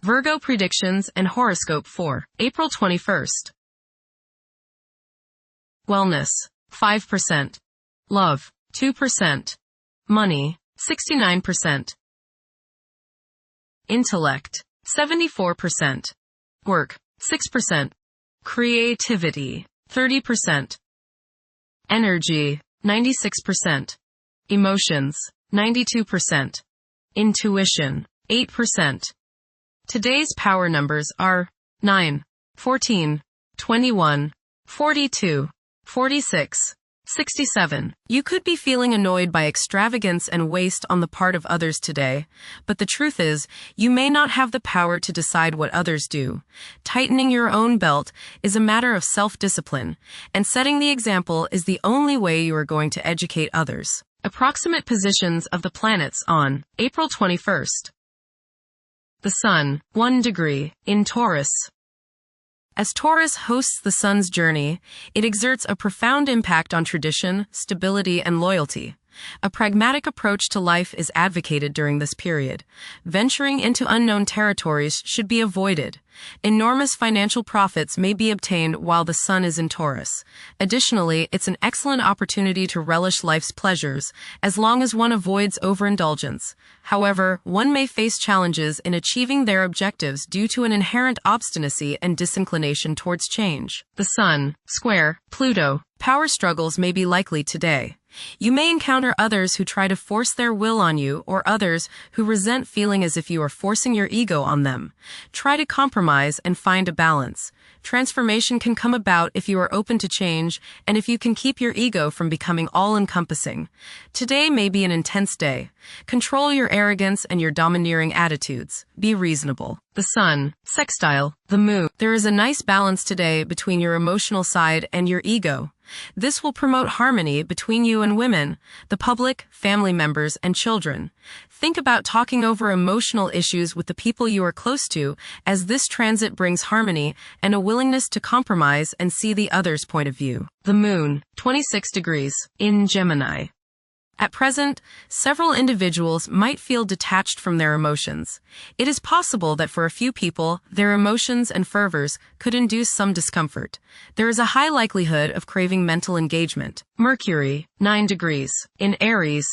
Virgo predictions and horoscope for April 21st. Wellness, 5%. Love, 2%. Money, 69%. Intellect, 74%. Work, 6%. Creativity, 30%. Energy, 96%. Emotions, 92%. Intuition, 8%. Today's power numbers are 9, 14, 21, 42, 46, 67. You could be feeling annoyed by extravagance and waste on the part of others today, but the truth is, you may not have the power to decide what others do. Tightening your own belt is a matter of self-discipline, and setting the example is the only way you are going to educate others. Approximate positions of the planets on April 21st. The Sun, 1 degree, in Taurus. As Taurus hosts the Sun's journey, it exerts a profound impact on tradition, stability, and loyalty. A pragmatic approach to life is advocated during this period. Venturing into unknown territories should be avoided. Enormous financial profits may be obtained while the Sun is in Taurus. Additionally, it's an excellent opportunity to relish life's pleasures, as long as one avoids overindulgence. However, one may face challenges in achieving their objectives due to an inherent obstinacy and disinclination towards change. The Sun, square, Pluto. Power struggles may be likely today. You may encounter others who try to force their will on you, or others who resent feeling as if you are forcing your ego on them. Try to compromise and find a balance. Transformation can come about if you are open to change and if you can keep your ego from becoming all-encompassing. Today may be an intense day. Control your arrogance and your domineering attitudes. Be reasonable. The Sun, sextile, the Moon. There is a nice balance today between your emotional side and your ego. This will promote harmony between you and women, the public, family members, and children. Think about talking over emotional issues with the people you are close to, as this transit brings harmony and a willingness to compromise and see the other's point of view. The Moon, 26 degrees, in Gemini. At present, several individuals might feel detached from their emotions. It is possible that for a few people, their emotions and fervors could induce some discomfort. There is a high likelihood of craving mental engagement. Mercury, 9 degrees, in Aries.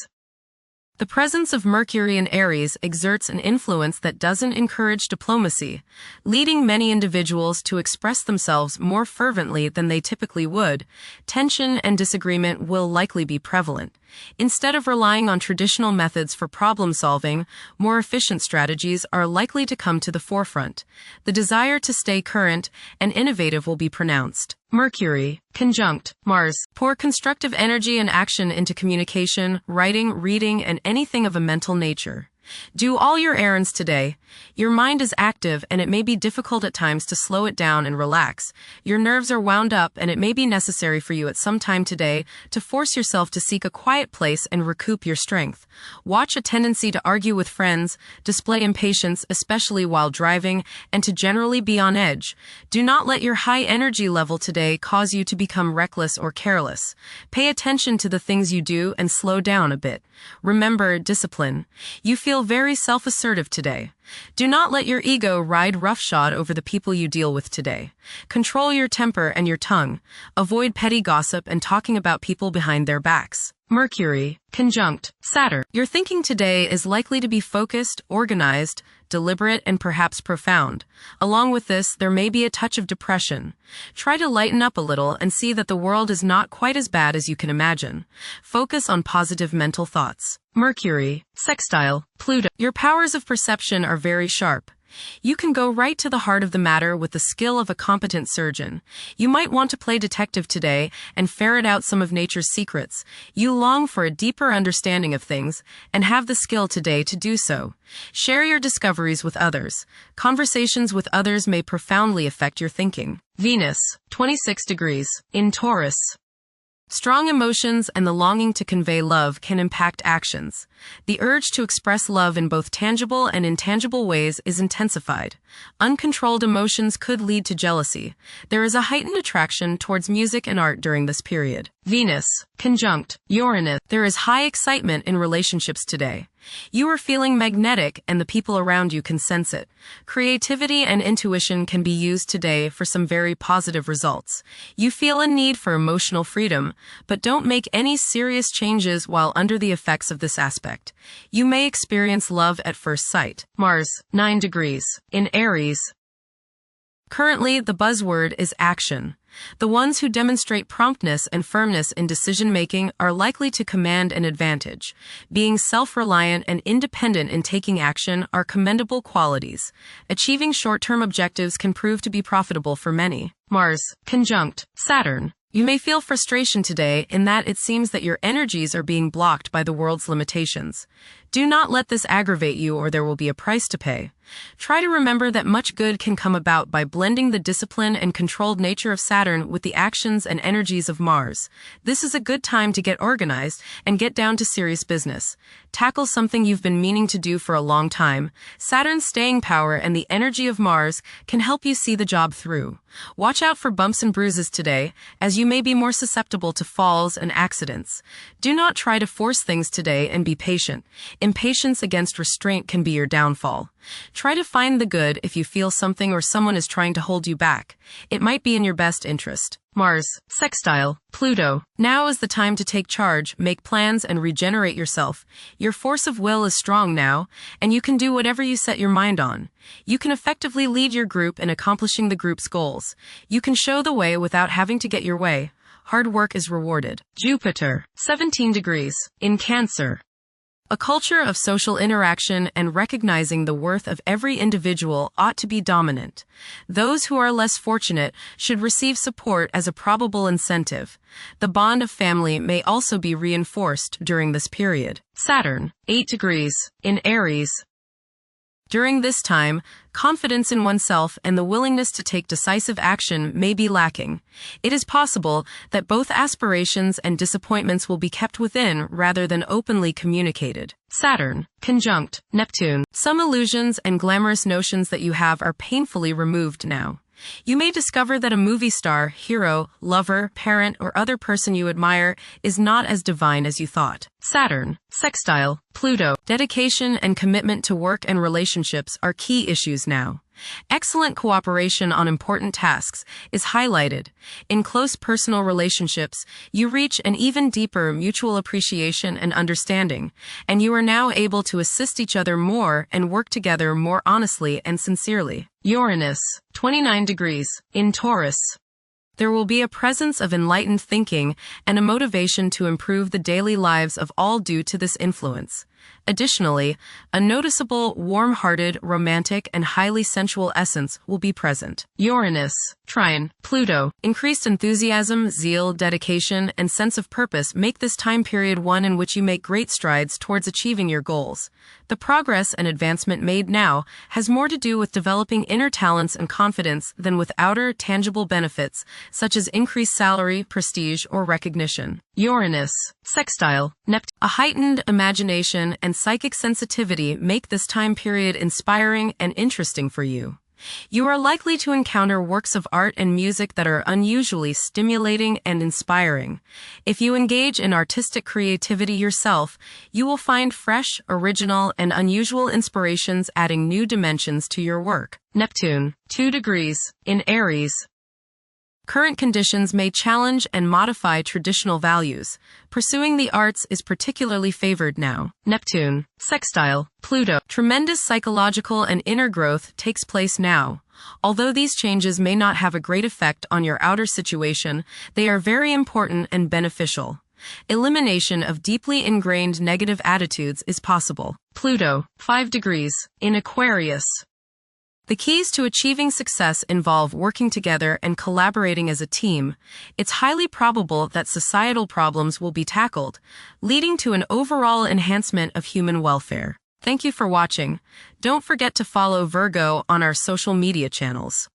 The presence of Mercury in Aries exerts an influence that doesn't encourage diplomacy, leading many individuals to express themselves more fervently than they typically would. Tension and disagreement will likely be prevalent. Instead of relying on traditional methods for problem solving, more efficient strategies are likely to come to the forefront. The desire to stay current and innovative will be pronounced. Mercury, conjunct Mars. Pour constructive energy and action into communication, writing, reading, and anything of a mental nature. Do all your errands today. Your mind is active and it may be difficult at times to slow it down and relax. Your nerves are wound up and it may be necessary for you at some time today to force yourself to seek a quiet place and recoup your strength. Watch a tendency to argue with friends, display impatience, especially while driving, and to generally be on edge. Do not let your high energy level today cause you to become reckless or careless. Pay attention to the things you do and slow down a bit. Remember discipline. You feel very self-assertive today. Do not let your ego ride roughshod over the people you deal with today. Control your temper and your tongue. Avoid petty gossip and talking about people behind their backs. Mercury, conjunct Saturn. Your thinking today is likely to be focused, organized, deliberate, and perhaps profound. Along with this, there may be a touch of depression. Try to lighten up a little and see that the world is not quite as bad as you can imagine. Focus on positive mental thoughts. Mercury, sextile, Pluto. Your powers of perception are very sharp. You can go right to the heart of the matter with the skill of a competent surgeon. You might want to play detective today and ferret out some of nature's secrets. You long for a deeper understanding of things and have the skill today to do so. Share your discoveries with others. Conversations with others may profoundly affect your thinking. Venus, 26 degrees, in Taurus. Strong emotions and the longing to convey love can impact actions. The urge to express love in both tangible and intangible ways is intensified. Uncontrolled emotions could lead to jealousy. There is a heightened attraction towards music and art during this period. Venus, conjunct Uranus. There is high excitement in relationships today. You are feeling magnetic and the people around you can sense it. Creativity and intuition can be used today for some very positive results. You feel a need for emotional freedom, but don't make any serious changes while under the effects of this aspect. You may experience love at first sight. Mars, 9 degrees. In Aries. Currently, the buzzword is action. The ones who demonstrate promptness and firmness in decision-making are likely to command an advantage. Being self-reliant and independent in taking action are commendable qualities. Achieving short-term objectives can prove to be profitable for many. Mars, conjunct Saturn. You may feel frustration today in that it seems that your energies are being blocked by the world's limitations. Do not let this aggravate you or there will be a price to pay. Try to remember that much good can come about by blending the discipline and controlled nature of Saturn with the actions and energies of Mars. This is a good time to get organized and get down to serious business. Tackle something you've been meaning to do for a long time. Saturn's staying power and the energy of Mars can help you see the job through. Watch out for bumps and bruises today, as you may be more susceptible to falls and accidents. Do not try to force things today and be patient. Impatience against restraint can be your downfall. Try to find the good if you feel something or someone is trying to hold you back. It might be in your best interest. Mars, sextile Pluto. Now is the time to take charge, make plans, and regenerate yourself. Your force of will is strong now, and you can do whatever you set your mind on. You can effectively lead your group in accomplishing the group's goals. You can show the way without having to get your way. Hard work is rewarded. Jupiter, 17 degrees. In Cancer. A culture of social interaction and recognizing the worth of every individual ought to be dominant. Those who are less fortunate should receive support as a probable incentive. The bond of family may also be reinforced during this period. Saturn, 8 degrees. In Aries. During this time, confidence in oneself and the willingness to take decisive action may be lacking. It is possible that both aspirations and disappointments will be kept within rather than openly communicated. Saturn, conjunct Neptune. Some illusions and glamorous notions that you have are painfully removed now. You may discover that a movie star, hero, lover, parent, or other person you admire is not as divine as you thought. Saturn, sextile Pluto. Dedication and commitment to work and relationships are key issues now. Excellent cooperation on important tasks is highlighted. In close personal relationships, you reach an even deeper mutual appreciation and understanding, and you are now able to assist each other more and work together more honestly and sincerely. Uranus, 29 degrees. In Taurus. There will be a presence of enlightened thinking and a motivation to improve the daily lives of all due to this influence. Additionally, a noticeable, warm-hearted, romantic, and highly sensual essence will be present. Uranus, trine Pluto. Increased enthusiasm, zeal, dedication, and sense of purpose make this time period one in which you make great strides towards achieving your goals. The progress and advancement made now has more to do with developing inner talents and confidence than with outer, tangible benefits, such as increased salary, prestige, or recognition. Uranus, sextile Neptune. A heightened imagination and psychic sensitivity make this time period inspiring and interesting for you. You are likely to encounter works of art and music that are unusually stimulating and inspiring. If you engage in artistic creativity yourself, you will find fresh, original, and unusual inspirations adding new dimensions to your work. Neptune, 2 degrees. In Aries. Current conditions may challenge and modify traditional values. Pursuing the arts is particularly favored now. Neptune, sextile Pluto. Tremendous psychological and inner growth takes place now. Although these changes may not have a great effect on your outer situation, they are very important and beneficial. Elimination of deeply ingrained negative attitudes is possible. Pluto, 5 degrees. In Aquarius. The keys to achieving success involve working together and collaborating as a team. It's highly probable that societal problems will be tackled, leading to an overall enhancement of human welfare. Thank you for watching. Don't forget to follow Virgo on our social media channels.